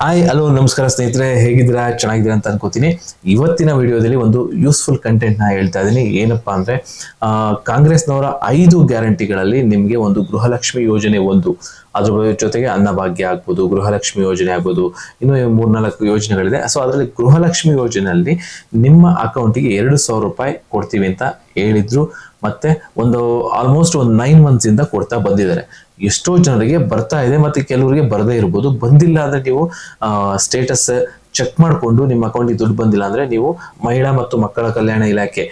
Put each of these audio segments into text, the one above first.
Hi hello ನಮಸ್ಕಾರ ಸ್ನೇಹಿತರೆ, ಹೇಗಿದ್ದೀರಾ? ಚೆನ್ನಾಗಿದ್ದೀರಾ ಅಂತ ಅನ್ಕೋತೀನಿ. ಇವತ್ತಿನ ವಿಡಿಯೋದಲ್ಲಿ ಒಂದು ಯೂಸ್ಫುಲ್ ಕಂಟೆಂಟ್ ನ ಹೇಳ್ತಾ ಇದ್ದೀನಿ. ಏನಪ್ಪಾ ಅಂದ್ರೆ ಕಾಂಗ್ರೆಸ್ನವರ 5 ಗ್ಯಾರಂಟಿಗಳಲ್ಲಿ ನಿಮಗೆ ಒಂದು ಗೃಹಲಕ್ಷ್ಮಿ ಯೋಜನೆ ಒಂದು, ಅದ್ರ ಜೊತೆಗೆ ಅನ್ನಭಾಗ್ಯ ಆಗ್ಬೋದು, ಗೃಹಲಕ್ಷ್ಮಿ ಯೋಜನೆ ಆಗ್ಬೋದು, ಇನ್ನು 3-4 ಯೋಜನೆಗಳಿದೆ. ಸೊ ಅದರಲ್ಲಿ ಗೃಹಲಕ್ಷ್ಮಿ ಯೋಜನೆಯಲ್ಲಿ ನಿಮ್ಮ ಅಕೌಂಟಿಗೆ 2,000 ರೂಪಾಯಿ ಕೊಡ್ತೀವಿ ಅಂತ ಹೇಳಿದ್ರು. ಮತ್ತೆ ಒಂದು ಆಲ್ಮೋಸ್ಟ್ ಒಂದು 9 months ಇಂದ ಕೊಡ್ತಾ ಬಂದಿದ್ದಾರೆ. ಎಷ್ಟೋ ಜನರಿಗೆ ಬರ್ತಾ ಇದೆ, ಮತ್ತೆ ಕೆಲವರಿಗೆ ಬರದೇ ಇರ್ಬೋದು. ಬಂದಿಲ್ಲ ಅಂದ್ರೆ ನೀವು ಸ್ಟೇಟಸ್ ಚೆಕ್ ಮಾಡಿಕೊಂಡು ನಿಮ್ಮ ಅಕೌಂಟಿಗೆ ದುಡ್ಡು ಬಂದಿಲ್ಲ ಅಂದ್ರೆ ನೀವು ಮಹಿಳಾ ಮತ್ತು ಮಕ್ಕಳ ಕಲ್ಯಾಣ ಇಲಾಖೆ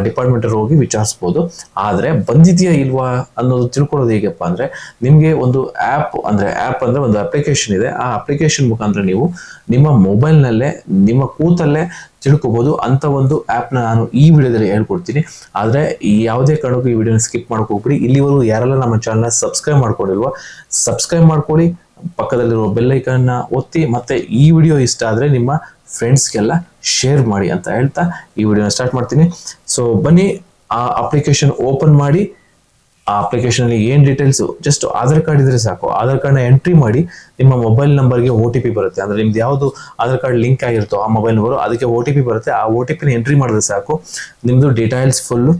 ಡಿಪಾರ್ಟ್ಮೆಂಟ್ ಹೋಗಿ ವಿಚಾರಿಸಬಹುದು. ಆದ್ರೆ ಬಂದಿದೆಯಾ ಇಲ್ವಾ ಅನ್ನೋದು ತಿಳ್ಕೊಳ್ಳೋದು ಹೇಗಪ್ಪ ಅಂದ್ರೆ, ನಿಮ್ಗೆ ಒಂದು ಆ್ಯಪ್ ಅಂದ್ರೆ ಒಂದು ಅಪ್ಲಿಕೇಶನ್ ಇದೆ. ಆ ಅಪ್ಲಿಕೇಶನ್ ಮುಖಾಂತರ ನೀವು ನಿಮ್ಮ ಮೊಬೈಲ್ ನಲ್ಲೇ ನಿಮ್ಮ ಕೂತಲ್ಲೇ ತಿಳ್ಕೊಬಹುದು. ಅಂತ ಒಂದು ಆ್ಯಪ್ನ ನಾನು ಈ ವಿಡಿಯೋದಲ್ಲಿ ಹೇಳ್ಕೊಡ್ತೀನಿ. ಆದರೆ ಯಾವುದೇ ಕಾರಣಕ್ಕೂ ಈ ವಿಡಿಯೋನ ಸ್ಕಿಪ್ ಮಾಡೋಕೆ ಹೋಗ್ಬಿಡಿ. ಇಲ್ಲಿವರೆಗೂ ಯಾರೆಲ್ಲ ನಮ್ಮ ಚಾನಲ್ನ ಸಬ್ಸ್ಕ್ರೈಬ್ ಮಾಡ್ಕೊಂಡಿಲ್ವೋ ಸಬ್ಸ್ಕ್ರೈಬ್ ಮಾಡ್ಕೊಳ್ಳಿ, ಪಕ್ಕದಲ್ಲಿರುವ ಬೆಲ್ ಐಕಾನ್ನ ಒತ್ತಿ, ಮತ್ತೆ ಈ ವಿಡಿಯೋ ಇಷ್ಟ ಆದರೆ ನಿಮ್ಮ ಫ್ರೆಂಡ್ಸ್ಗೆಲ್ಲ ಶೇರ್ ಮಾಡಿ ಅಂತ ಹೇಳ್ತಾ ಈ ವಿಡಿಯೋನ ಸ್ಟಾರ್ಟ್ ಮಾಡ್ತೀನಿ. ಸೊ ಬನ್ನಿ, ಆ ಅಪ್ಲಿಕೇಶನ್ ಓಪನ್ ಮಾಡಿ. ಆ ಅಪ್ಲಿಕೇಶನ್ ಅಲ್ಲಿ ಏನ್ ಡೀಟೇಲ್ಸ್, ಜಸ್ಟ್ ಆಧಾರ್ ಕಾರ್ಡ್ ಇದ್ರೆ ಸಾಕು. ಆಧಾರ್ ಕಾರ್ಡ್ನ ಎಂಟ್ರಿ ಮಾಡಿ ನಿಮ್ಮ ಮೊಬೈಲ್ ನಂಬರ್ಗೆ OTP ಬರುತ್ತೆ. ಅಂದ್ರೆ ನಿಮ್ದು ಯಾವುದು ಆಧಾರ್ ಕಾರ್ಡ್ ಲಿಂಕ್ ಆಗಿರುತ್ತೋ ಆ ಮೊಬೈಲ್ ನಂಬರ್, ಅದಕ್ಕೆ OTP ಬರುತ್ತೆ. ಆ OTPನ ಎಂಟ್ರಿ ಮಾಡಿದ್ರೆ ಸಾಕು. ನಿಮ್ದು ಡೀಟೇಲ್ಸ್ ಫುಲ್ಲು,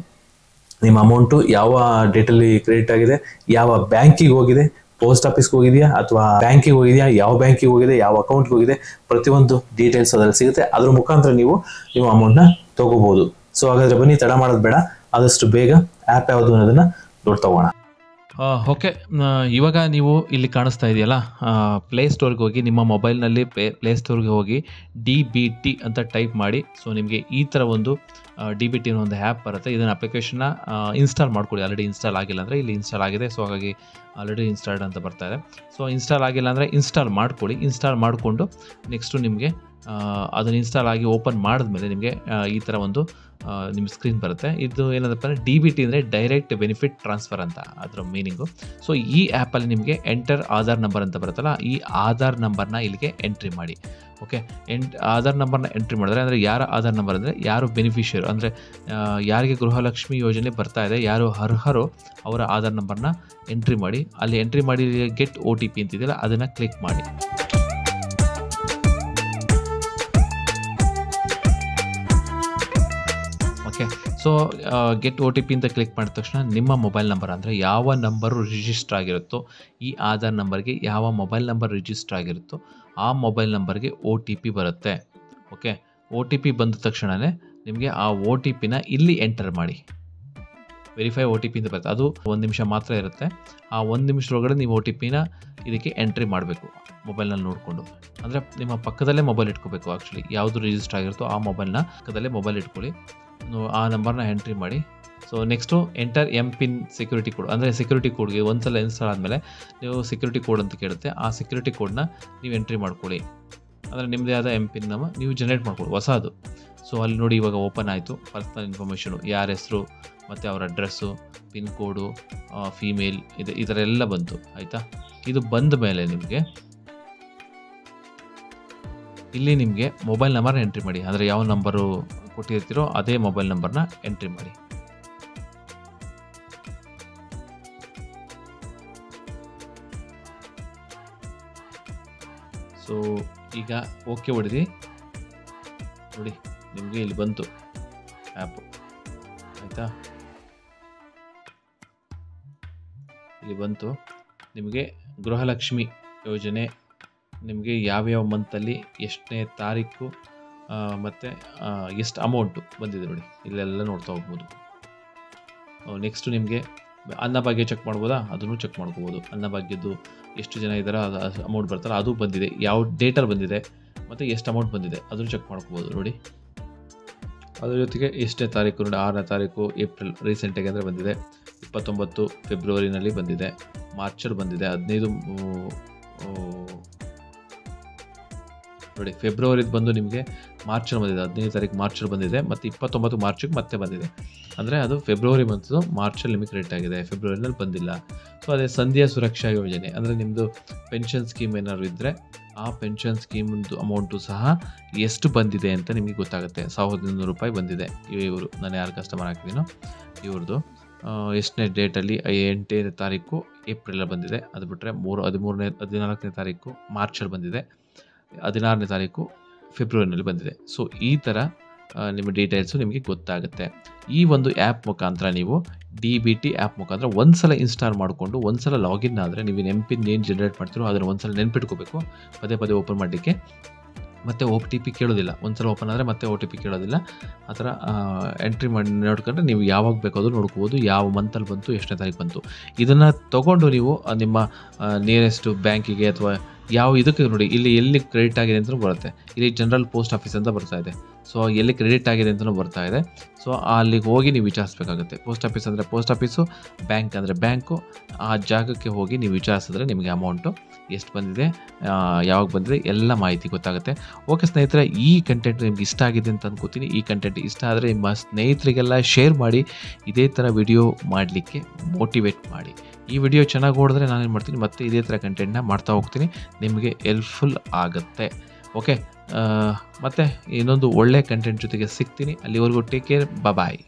ನಿಮ್ಮ ಅಮೌಂಟು ಯಾವ ಡೇಟಲ್ಲಿ ಕ್ರೆಡಿಟ್ ಆಗಿದೆ, ಯಾವ ಬ್ಯಾಂಕಿಗೆ ಹೋಗಿದೆ, ಪೋಸ್ಟ್ ಆಫೀಸ್ಗೆ ಹೋಗಿದೆಯಾ ಅಥವಾ ಬ್ಯಾಂಕಿಗೆ ಹೋಗಿದೆಯಾ, ಯಾವ ಬ್ಯಾಂಕಿಗೆ ಹೋಗಿದೆ, ಯಾವ ಅಕೌಂಟ್ಗೆ ಹೋಗಿದೆ, ಪ್ರತಿಯೊಂದು ಡೀಟೇಲ್ಸ್ ಅದ್ರಲ್ಲಿ ಸಿಗುತ್ತೆ. ಅದ್ರ ಮುಖಾಂತರ ನೀವು ನಿಮ್ಮ ಅಮೌಂಟ್ನ ತಗೋಬಹುದು. ಸೊ ಹಾಗಾದ್ರೆ ಬನ್ನಿ, ತಡ ಮಾಡೋದು ಬೇಡ, ಆದಷ್ಟು ಬೇಗ ಆ್ಯಪ್ ಯಾವುದು ಅನ್ನೋದನ್ನ ನೋಡ್ತಗೋಣ. ಓಕೆ, ಇವಾಗ ನೀವು ಇಲ್ಲಿ ಕಾಣಿಸ್ತಾ ಇದೆಯಲ್ಲ, ಪ್ಲೇಸ್ಟೋರ್ಗೆ ಹೋಗಿ, ನಿಮ್ಮ ಮೊಬೈಲ್ನಲ್ಲಿ ಪ್ಲೇಸ್ಟೋರ್ಗೆ ಹೋಗಿ DBT ಅಂತ ಟೈಪ್ ಮಾಡಿ. ಸೊ ನಿಮಗೆ ಈ ಥರ ಒಂದು DBT ಅನ್ನೋ ಒಂದು ಆ್ಯಪ್ ಬರುತ್ತೆ. ಇದನ್ನು ಅಪ್ಲಿಕೇಶನ್ನ ಇನ್ಸ್ಟಾಲ್ ಮಾಡ್ಕೊಳ್ಳಿ. ಆಲ್ರೆಡಿ ಇನ್ಸ್ಟಾಲ್ ಆಗಿಲ್ಲ ಅಂದರೆ ಇಲ್ಲಿ ಇನ್ಸ್ಟಾಲ್ ಆಗಿದೆ. ಸೊ ಹಾಗಾಗಿ ಆಲ್ರೆಡಿ ಇನ್ಸ್ಟಾಲ್ಡ್ ಅಂತ ಬರ್ತಾ ಇದೆ. ಸೊ ಇನ್ಸ್ಟಾಲ್ ಆಗಿಲ್ಲ ಅಂದರೆ ಇನ್ಸ್ಟಾಲ್ ಮಾಡ್ಕೊಳ್ಳಿ. ಇನ್ಸ್ಟಾಲ್ ಮಾಡಿಕೊಂಡು ನೆಕ್ಸ್ಟು ನಿಮಗೆ ಅದನ್ನು ಇನ್ಸ್ಟಾಲ್ ಆಗಿ ಓಪನ್ ಮಾಡಿದ್ಮೇಲೆ ನಿಮಗೆ ಈ ಥರ ಒಂದು ನಿಮ್ಮ ಸ್ಕ್ರೀನ್ ಬರುತ್ತೆ. ಇದು ಏನಂದಪ್ಪ ಅಂದರೆ DBT ಅಂದರೆ ಡೈರೆಕ್ಟ್ ಬೆನಿಫಿಟ್ ಟ್ರಾನ್ಸ್ಫರ್ ಅಂತ ಅದರ ಮೀನಿಂಗು. ಸೊ ಈ ಆ್ಯಪಲ್ಲಿ ನಿಮಗೆ ಎಂಟರ್ ಆಧಾರ್ ನಂಬರ್ ಅಂತ ಬರುತ್ತಲ್ಲ, ಈ ಆಧಾರ್ ನಂಬರ್ನ ಇಲ್ಲಿಗೆ ಎಂಟ್ರಿ ಮಾಡಿ. ಓಕೆ, ಆಧಾರ್ ನಂಬರ್ನ ಎಂಟ್ರಿ ಮಾಡಿದ್ರೆ, ಅಂದರೆ ಯಾರ ಆಧಾರ್ ನಂಬರ್ ಅಂದರೆ ಯಾರು ಬೆನಿಫಿಷಿಯರ್, ಅಂದರೆ ಯಾರಿಗೆ ಗೃಹಲಕ್ಷ್ಮಿ ಯೋಜನೆ ಬರ್ತಾ ಇದೆ, ಯಾರು ಅರ್ಹರೋ ಅವರ ಆಧಾರ್ ನಂಬರ್ನ ಎಂಟ್ರಿ ಮಾಡಿ. ಅಲ್ಲಿ ಎಂಟ್ರಿ ಮಾಡಿ ಗೆಟ್ OTP ಅಂತಿದೆಯಲ್ಲ, ಅದನ್ನು ಕ್ಲಿಕ್ ಮಾಡಿ. ಓಕೆ, ಸೊ ಗೆಟ್ OTP ಅಂತ ಕ್ಲಿಕ್ ಮಾಡಿದ ತಕ್ಷಣ ನಿಮ್ಮ ಮೊಬೈಲ್ ನಂಬರ್, ಅಂದರೆ ಯಾವ ನಂಬರು ರಿಜಿಸ್ಟರ್ ಆಗಿರುತ್ತೋ, ಈ ಆಧಾರ್ ನಂಬರ್ಗೆ ಯಾವ ಮೊಬೈಲ್ ನಂಬರ್ ರಿಜಿಸ್ಟರ್ ಆಗಿರುತ್ತೋ ಆ ಮೊಬೈಲ್ ನಂಬರ್ಗೆ OTP ಬರುತ್ತೆ. ಓಕೆ, OTP ಬಂದ ತಕ್ಷಣವೇ ನಿಮಗೆ ಆ OTPನ ಇಲ್ಲಿ ಎಂಟರ್ ಮಾಡಿ. ವೆರಿಫೈ OTP ಅಂತ ಬರುತ್ತೆ. ಅದು 1 ನಿಮಿಷ ಮಾತ್ರ ಇರುತ್ತೆ. ಆ 1 ನಿಮಿಷದೊಳಗಡೆ ನೀವು OTPನ ಇದಕ್ಕೆ ಎಂಟ್ರಿ ಮಾಡಬೇಕು ಮೊಬೈಲ್ನಲ್ಲಿ ನೋಡಿಕೊಂಡು. ಅಂದರೆ ನಿಮ್ಮ ಪಕ್ಕದಲ್ಲೇ ಮೊಬೈಲ್ ಇಟ್ಕೋಬೇಕು. ಆ್ಯಕ್ಚುಲಿ ಯಾವುದು ರಿಜಿಸ್ಟರ್ ಆಗಿರುತ್ತೋ ಆ ಮೊಬೈಲ್ನ ಪಕ್ಕದಲ್ಲೇ ಮೊಬೈಲ್ ಇಟ್ಕೊಳ್ಳಿ. ಆ ನಂಬರ್ನ ಎಂಟ್ರಿ ಮಾಡಿ. So next enter MPIN security code, ಅಂದರೆ ಸೆಕ್ಯೂರಿಟಿ ಕೋಡ್ಗೆ ಒಂದ್ಸಲ ಇನ್ಸ್ಟಾಲ್ ಆದಮೇಲೆ ನೀವು ಸೆಕ್ಯೂರಿಟಿ ಕೋಡ್ ಅಂತ ಕೇಳುತ್ತೆ. ಆ ಸೆಕ್ಯೂರಿಟಿ ಕೋಡ್ನ ನೀವು ಎಂಟ್ರಿ ಮಾಡ್ಕೊಳ್ಳಿ. ಅಂದರೆ ನಿಮ್ಮದೇ ಆದ MPIN ನೀವು ಜನರೇಟ್ ಮಾಡ್ಕೊಳ್ಳಿ ಹೊಸದು. ಸೊ ಅಲ್ಲಿ ನೋಡಿ, ಇವಾಗ ಓಪನ್ ಆಯಿತು. ಪರ್ಸನಲ್ ಇನ್ಫಾರ್ಮೇಷನು, ಯಾರ ಹೆಸರು ಮತ್ತು ಅವರ ಅಡ್ರೆಸ್ಸು, ಪಿನ್ ಕೋಡು, ಫೀಮೇಲ್, ಈ ಥರ ಎಲ್ಲ ಬಂತು. ಆಯಿತಾ? ಇದು ಬಂದ ಮೇಲೆ ನಿಮಗೆ ಇಲ್ಲಿ ನಿಮಗೆ ಮೊಬೈಲ್ ನಂಬರ್ನ ಎಂಟ್ರಿ ಮಾಡಿ. ಅಂದರೆ ಯಾವ ನಂಬರು ಕೊಟ್ಟಿರ್ತೀರೋ ಅದೇ ಮೊಬೈಲ್ ನಂಬರ್ನ ಎಂಟ್ರಿ ಮಾಡಿ. ಸೊ ಈಗ ಓಕೆ ಹೊಡೆದು ನೋಡಿ, ನಿಮಗೆ ಇಲ್ಲಿ ಬಂತು ಆ್ಯಪು. ಆಯಿತಾ? ಇಲ್ಲಿ ಬಂತು ನಿಮಗೆ ಗೃಹಲಕ್ಷ್ಮಿ ಯೋಜನೆ. ನಿಮಗೆ ಯಾವ್ಯಾವ ಮಂತಲ್ಲಿ ಎಷ್ಟನೇ ತಾರೀಕು ಮತ್ತು ಎಷ್ಟು ಅಮೌಂಟು ಬಂದಿದೆ ನೋಡಿ, ಇಲ್ಲೆಲ್ಲ ನೋಡ್ತಾ ಹೋಗ್ಬೋದು. ನೆಕ್ಸ್ಟು ನಿಮಗೆ ಅನ್ನಭಾಗ್ಯ ಚೆಕ್ ಮಾಡ್ಬೋದಾ, ಅದನ್ನು ಚೆಕ್ ಮಾಡ್ಕೋಬೋದು. ಅನ್ನಭಾಗ್ಯದ್ದು ಎಷ್ಟು ಜನ ಇದ್ದಾರೆ, ಅದು ಅಮೌಂಟ್ ಬರ್ತಾರೆ, ಅದು ಬಂದಿದೆ, ಯಾವ ಡೇಟಲ್ಲಿ ಬಂದಿದೆ ಮತ್ತು ಎಷ್ಟು ಅಮೌಂಟ್ ಬಂದಿದೆ ಅದನ್ನು ಚೆಕ್ ಮಾಡ್ಕೋಬೋದು ನೋಡಿ. ಅದ್ರ ಜೊತೆಗೆ ಎಷ್ಟನೇ ತಾರೀಕು ನೋಡಿ, 6ನೇ ತಾರೀಕು ಏಪ್ರಿಲ್ ರೀಸೆಂಟಾಗಿ ಅಂದರೆ ಬಂದಿದೆ. 29 ಫೆಬ್ರವರಿನಲ್ಲಿ ಬಂದಿದೆ, ಮಾರ್ಚಲ್ಲಿ ಬಂದಿದೆ, 15 ನೋಡಿ ಫೆಬ್ರವರಿದು ಬಂದು ನಿಮಗೆ ಮಾರ್ಚಲ್ಲಿ ಬಂದಿದೆ, 15ನೇ ತಾರೀಕು ಮಾರ್ಚಲ್ಲಿ ಬಂದಿದೆ, ಮತ್ತು 29 ಮಾರ್ಚಿಗೆ ಮತ್ತೆ ಬಂದಿದೆ. ಅಂದರೆ ಅದು ಫೆಬ್ರವರಿ ಮಂತ್ದು ಮಾರ್ಚಲ್ಲಿ ನಿಮಗೆ ಕ್ರೆಡಿಟ್ ಆಗಿದೆ, ಫೆಬ್ರವರಿನಲ್ಲಿ ಬಂದಿಲ್ಲ. ಸೊ ಅದೇ ಸಂಧ್ಯಾ ಸುರಕ್ಷಾ ಯೋಜನೆ, ಅಂದರೆ ನಿಮ್ಮದು ಪೆನ್ಷನ್ ಸ್ಕೀಮ್ ಏನಾದ್ರು ಇದ್ದರೆ ಆ ಪೆನ್ಷನ್ ಸ್ಕೀಮ್ದು ಅಮೌಂಟು ಸಹ ಎಷ್ಟು ಬಂದಿದೆ ಅಂತ ನಿಮಗೆ ಗೊತ್ತಾಗುತ್ತೆ. 1,200 ರೂಪಾಯಿ ಬಂದಿದೆ. ಇವರು ನಾನು ಯಾರು ಕಸ್ಟಮರ್ ಹಾಕಿದ್ದೀನೋ ಇವ್ರದ್ದು ಎಷ್ಟನೇ ಡೇಟಲ್ಲಿ 8ನೇ ತಾರೀಕು ಏಪ್ರಿಲಲ್ಲಿ ಬಂದಿದೆ. ಅದು ಬಿಟ್ಟರೆ 13ನೇ 14ನೇ ತಾರೀಕು ಮಾರ್ಚಲ್ಲಿ ಬಂದಿದೆ. 16ನೇ ತಾರೀಕು ಫೆಬ್ರವರಿನಲ್ಲಿ ಬಂದಿದೆ. ಸೊ ಈ ಥರ ನಿಮ್ಮ ಡೀಟೇಲ್ಸು ನಿಮಗೆ ಗೊತ್ತಾಗುತ್ತೆ. ಈ ಒಂದು ಆ್ಯಪ್ ಮುಖಾಂತರ ನೀವು DBT ಆ್ಯಪ್ ಮುಖಾಂತರ ಒಂದು ಸಲ ಇನ್ಸ್ಟಾಲ್ ಮಾಡಿಕೊಂಡು ಒಂದು ಸಲ ಲಾಗಿನ್ ಆದರೆ ನೀವು ನೆನಪಿನ ಏನು ಜನ್ರೇಟ್ ಮಾಡ್ತೀರೋ ಅದನ್ನು ಒಂದು ಸಲ ನೆನ್ಪಿಟ್ಕೋಬೇಕು. ಪದೇ ಪದೇ ಓಪನ್ ಮಾಡಲಿಕ್ಕೆ ಮತ್ತು OTP ಕೇಳೋದಿಲ್ಲ. ಒಂದು ಸಲ ಓಪನ್ ಆದರೆ ಮತ್ತೆ OTP ಕೇಳೋದಿಲ್ಲ. ಆ ಥರ ಎಂಟ್ರಿ ಮಾಡಿ ನೋಡ್ಕೊಂಡ್ರೆ ನೀವು ಯಾವಾಗ ಬೇಕಾದರೂ ನೋಡ್ಕೋಬೋದು, ಯಾವ ಮಂತಲ್ಲಿ ಬಂತು, ಎಷ್ಟನೇ ತಾರೀಕು ಬಂತು. ಇದನ್ನು ತೊಗೊಂಡು ನೀವು ನಿಮ್ಮ ನಿಯರೆಸ್ಟ್ ಬ್ಯಾಂಕಿಗೆ ಅಥವಾ ಯಾವ ಇದಕ್ಕೆ ನೋಡಿ, ಇಲ್ಲಿ ಎಲ್ಲಿ ಕ್ರೆಡಿಟ್ ಆಗಿದೆ ಅಂತಲೂ ಬರುತ್ತೆ. ಇಲ್ಲಿ ಜನರಲ್ ಪೋಸ್ಟ್ ಆಫೀಸ್ ಅಂತ ಬರ್ತಾ ಇದೆ. ಸೊ ಎಲ್ಲಿ ಕ್ರೆಡಿಟ್ ಆಗಿದೆ ಅಂತಲೂ ಬರ್ತಾ ಇದೆ. ಸೊ ಅಲ್ಲಿಗೆ ಹೋಗಿ ನೀವು ವಿಚಾರಿಸ್ಬೇಕಾಗುತ್ತೆ. ಪೋಸ್ಟ್ ಆಫೀಸ್ ಅಂದರೆ ಪೋಸ್ಟ್ ಆಫೀಸು, ಬ್ಯಾಂಕ್ ಅಂದರೆ ಬ್ಯಾಂಕು. ಆ ಜಾಗಕ್ಕೆ ಹೋಗಿ ನೀವು ವಿಚಾರಿಸಿದ್ರೆ ನಿಮಗೆ ಅಮೌಂಟು ಎಷ್ಟು ಬಂದಿದೆ, ಯಾವಾಗ ಬಂದಿದೆ ಎಲ್ಲ ಮಾಹಿತಿ ಗೊತ್ತಾಗುತ್ತೆ. ಓಕೆ ಸ್ನೇಹಿತರೆ, ಈ ಕಂಟೆಂಟ್ ನಿಮ್ಗೆ ಇಷ್ಟ ಆಗಿದೆ ಅಂತ ಅಂದ್ಕೋತೀನಿ. ಈ ಕಂಟೆಂಟ್ ಇಷ್ಟ ಆದರೆ ನಿಮ್ಮ ಸ್ನೇಹಿತರಿಗೆಲ್ಲ ಶೇರ್ ಮಾಡಿ. ಇದೇ ಥರ ವಿಡಿಯೋ ಮಾಡಲಿಕ್ಕೆ ಮೋಟಿವೇಟ್ ಮಾಡಿ. ಈ ವಿಡಿಯೋ ಚೆನ್ನಾಗಿ ಓಡಿದ್ರೆ ನಾನೇನು ಮಾಡ್ತೀನಿ, ಮತ್ತೆ ಇದೇ ಥರ ಕಂಟೆಂಟ್ನ ಮಾಡ್ತಾ ಹೋಗ್ತೀನಿ. ನಿಮಗೆ ಹೆಲ್ಪ್ಫುಲ್ ಆಗುತ್ತೆ. ಓಕೆ, ಮತ್ತು ಇನ್ನೊಂದು ಒಳ್ಳೆ ಕಂಟೆಂಟ್ ಜೊತೆಗೆ ಸಿಗ್ತೀನಿ. ಅಲ್ಲಿವರೆಗೂ ಟೇಕ್ ಕೇರ್, ಬಾಯ್.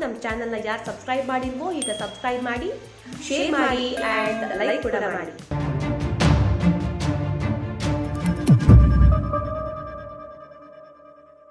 ನಮ್ಮ ಚಾನೆಲ್ನ ಯಾರು ಸಬ್ಸ್ಕ್ರೈಬ್ ಮಾಡಿಲ್ವೋ ಈಗ ಸಬ್ಸ್ಕ್ರೈಬ್ ಮಾಡಿ, ಶೇರ್ ಮಾಡಿ ಆ್ಯಂಡ್ ಲೈಕ್ ಕೂಡ ಮಾಡಿ.